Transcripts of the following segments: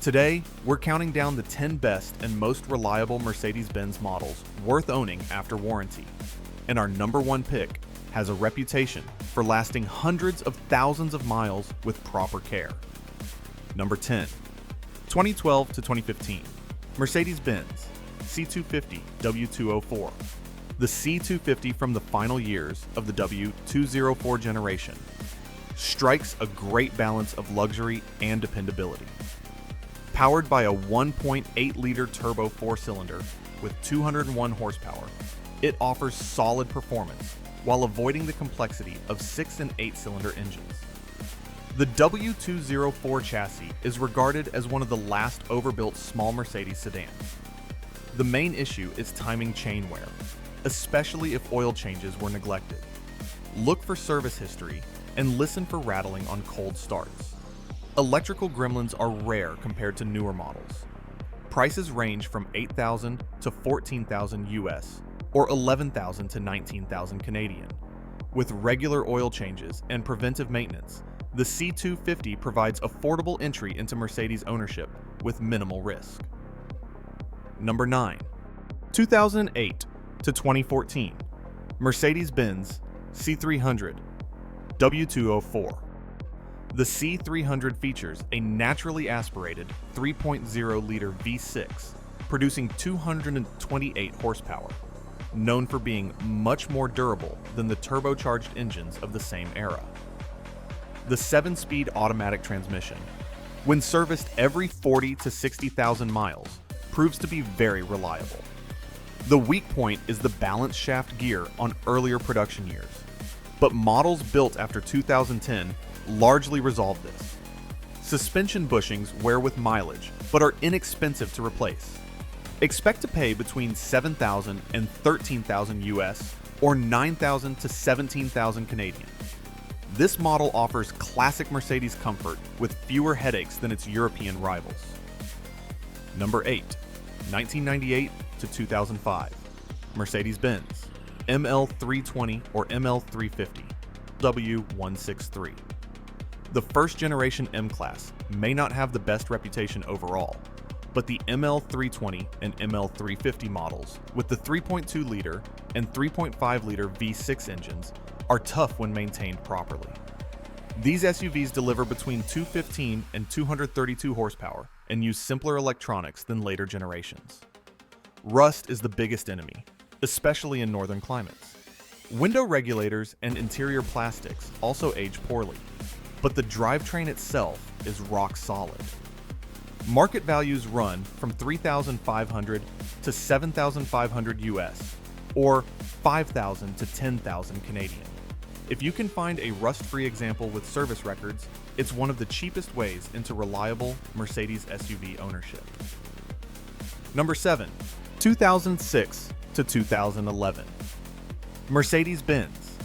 Today, we're counting down the 10 best and most reliable Mercedes-Benz models worth owning after warranty. And our number one pick has a reputation for lasting hundreds of thousands of miles with proper care. Number 10. 2012 to 2015. Mercedes-Benz C250 W204. The C250 from the final years of the W204 generation strikes a great balance of luxury and dependability. Powered by a 1.8-liter turbo four-cylinder with 201 horsepower, it offers solid performance while avoiding the complexity of 6 and 8-cylinder engines. The W204 chassis is regarded as one of the last overbuilt small Mercedes sedans. The main issue is timing chain wear, especially if oil changes were neglected. Look for service history and listen for rattling on cold starts. Electrical gremlins are rare compared to newer models. Prices range from $8,000 to $14,000 US or $11,000 to $19,000 Canadian. With regular oil changes and preventive maintenance, the C250 provides affordable entry into Mercedes ownership with minimal risk. Number 9. 2008 to 2014. Mercedes-Benz C300 W204. The C300 features a naturally aspirated 3.0-liter V6, producing 228 horsepower, known for being much more durable than the turbocharged engines of the same era. The 7-speed automatic transmission, when serviced every 40 to 60,000 miles, proves to be very reliable. The weak point is the balanced shaft gear on earlier production years, but models built after 2010 largely resolve this. Suspension bushings wear with mileage, but are inexpensive to replace. Expect to pay between $7,000 and $13,000 US or $9,000 to $17,000 Canadian. This model offers classic Mercedes comfort with fewer headaches than its European rivals. Number 8. 1998 to 2005. Mercedes-Benz ML320 or ML350 W163. The first generation M-Class may not have the best reputation overall, but the ML320 and ML350 models with the 3.2-liter and 3.5-liter V6 engines are tough when maintained properly. These SUVs deliver between 215 and 232 horsepower and use simpler electronics than later generations. Rust is the biggest enemy, especially in northern climates. Window regulators and interior plastics also age poorly, but the drivetrain itself is rock solid. Market values run from $3,500 to $7,500 US or $5,000 to $10,000 Canadian. If you can find a rust-free example with service records, it's one of the cheapest ways into reliable Mercedes SUV ownership. Number 7. 2006 to 2011. Mercedes-Benz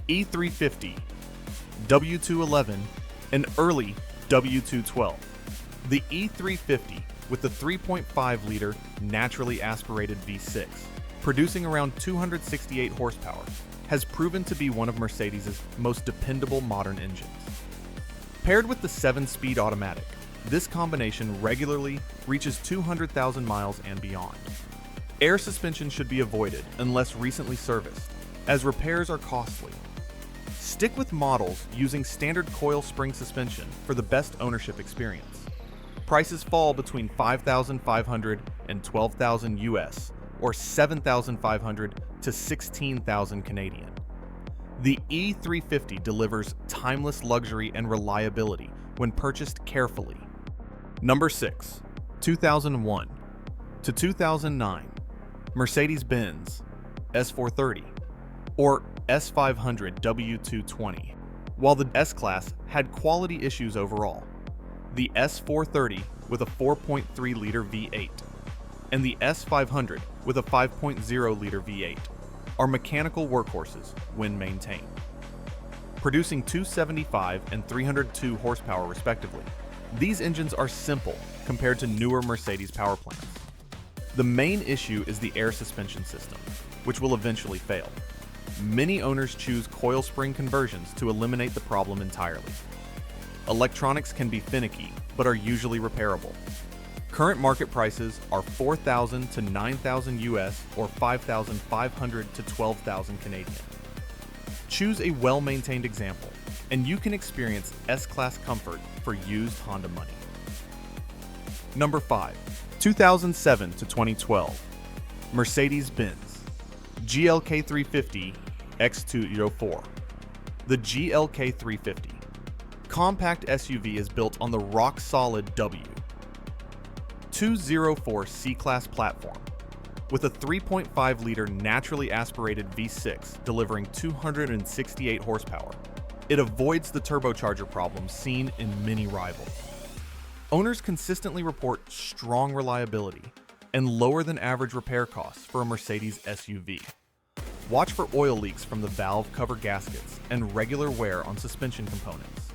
E350 W211 and early W212. The E350 with the 3.5-liter naturally aspirated V6, producing around 268 horsepower, has proven to be one of Mercedes' most dependable modern engines. Paired with the 7-speed automatic, this combination regularly reaches 200,000 miles and beyond. Air suspension should be avoided unless recently serviced, as repairs are costly. Stick with models using standard coil spring suspension for the best ownership experience. Prices fall between $5,500 and $12,000 US or $7,500 to $16,000 Canadian. The E350 delivers timeless luxury and reliability when purchased carefully. Number 6. 2001 to 2009. Mercedes-Benz S430 or S500 W220. While the S-Class had quality issues overall, the S430 with a 4.3-liter V8 and the S500 with a 5.0-liter V8 are mechanical workhorses when maintained. Producing 275 and 302 horsepower respectively, these engines are simple compared to newer Mercedes power plants. The main issue is the air suspension system, which will eventually fail. Many owners choose coil spring conversions to eliminate the problem entirely. Electronics can be finicky, but are usually repairable. Current market prices are $4,000 to $9,000 US or $5,500 to $12,000 Canadian. Choose a well-maintained example, and you can experience S-Class comfort for used Honda money. Number 5. 2007 to 2012. Mercedes-Benz GLK 350 X204. The GLK 350 compact SUV is built on the rock-solid W204 C-Class platform with a 3.5-liter naturally aspirated V6 delivering 268 horsepower. It avoids the turbocharger problems seen in many rivals. Owners consistently report strong reliability and lower than average repair costs for a Mercedes SUV. Watch for oil leaks from the valve cover gaskets and regular wear on suspension components.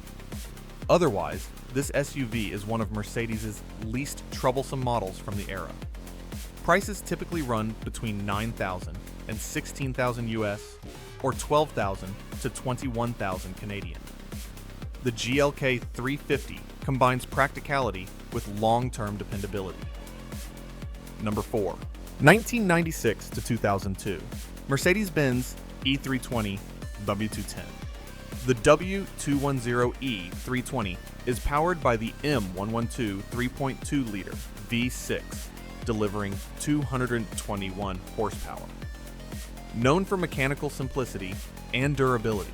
Otherwise, this SUV is one of Mercedes' least troublesome models from the era. Prices typically run between $9,000 and $16,000 US or $12,000 to $21,000 Canadian. The GLK 350 combines practicality with long-term dependability. Number 4. 1996 to 2002. Mercedes-Benz E320 W210. The W210E 320 is powered by the M112 3.2-liter V6, delivering 221 horsepower. Known for mechanical simplicity and durability,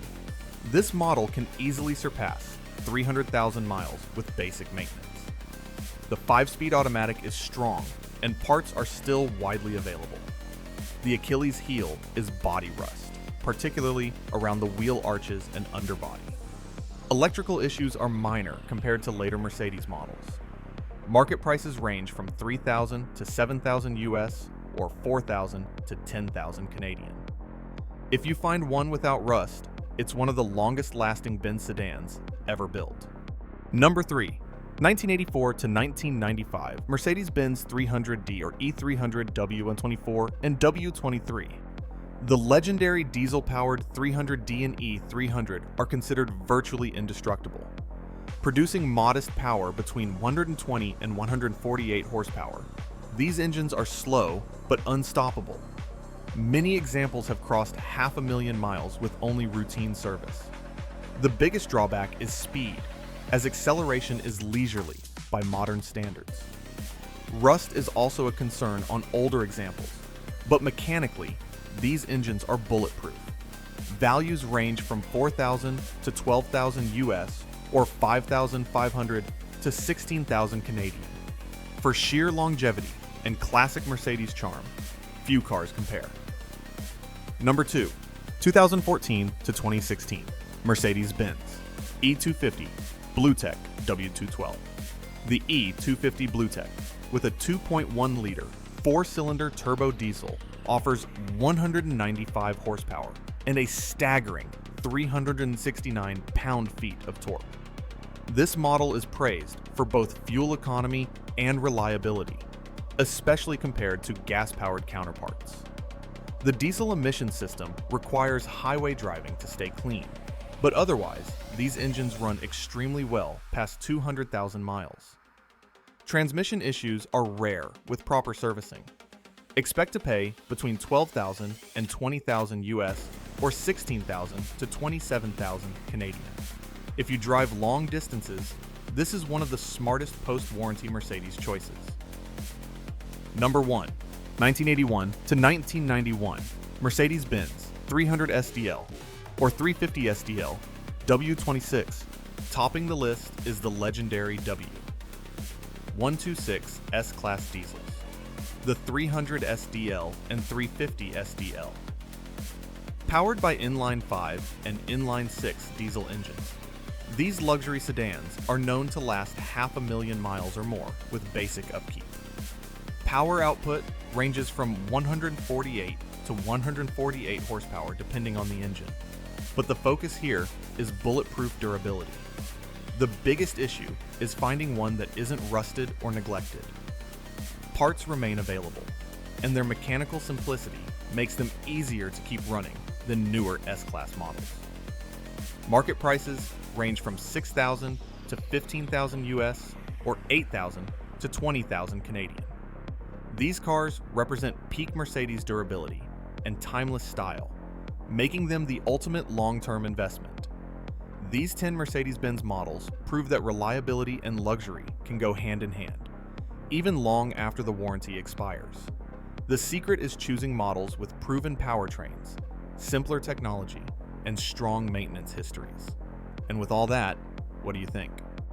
this model can easily surpass 300,000 miles with basic maintenance. The 5-speed automatic is strong, and parts are still widely available. The Achilles heel is body rust, particularly around the wheel arches and underbody. Electrical issues are minor compared to later Mercedes models. Market prices range from $3,000 to $7,000 US or $4,000 to $10,000 Canadian. If you find one without rust, it's one of the longest-lasting Benz sedans ever built. Number 3. 1984 to 1995 Mercedes-Benz 300D or E300 W124 and W23. The legendary diesel-powered 300D and E300 are considered virtually indestructible, producing modest power between 120 and 148 horsepower. These engines are slow but unstoppable. Many examples have crossed 500,000 miles with only routine service. The biggest drawback is speed, as acceleration is leisurely by modern standards. Rust is also a concern on older examples, but mechanically, these engines are bulletproof. Values range from $4,000 to $12,000 US or $5,500 to $16,000 Canadian. For sheer longevity and classic Mercedes charm, few cars compare. Number 2. 2014 to 2016 Mercedes-Benz E250 BlueTech W212. The E250 BlueTech, with a 2.1-liter 4-cylinder turbo diesel, offers 195 horsepower and a staggering 369 pound-feet of torque. This model is praised for both fuel economy and reliability, especially compared to gas-powered counterparts. The diesel emission system requires highway driving to stay clean, but otherwise, these engines run extremely well past 200,000 miles. Transmission issues are rare with proper servicing. Expect to pay between $12,000 and $20,000 US or $16,000 to $27,000 Canadian. If you drive long distances, this is one of the smartest post-warranty Mercedes choices. Number 1. 1981 to 1991 Mercedes-Benz 300 SDL or 350 SDL W26. Topping the list is the legendary W126 S-Class diesels, the 300 SDL and 350 SDL. Powered by inline 5 and inline 6 diesel engines, these luxury sedans are known to last 500,000 miles or more with basic upkeep. Power output ranges from 148 to 148 horsepower depending on the engine, but the focus here is bulletproof durability. The biggest issue is finding one that isn't rusted or neglected. Parts remain available, and their mechanical simplicity makes them easier to keep running than newer S-Class models. Market prices range from $6,000 to $15,000 US or 8,000 to 20,000 Canadian. These cars represent peak Mercedes durability and timeless style, making them the ultimate long-term investment. These 10 Mercedes-Benz models prove that reliability and luxury can go hand in hand, even long after the warranty expires. The secret is choosing models with proven powertrains, simpler technology, and strong maintenance histories. And with all that, what do you think?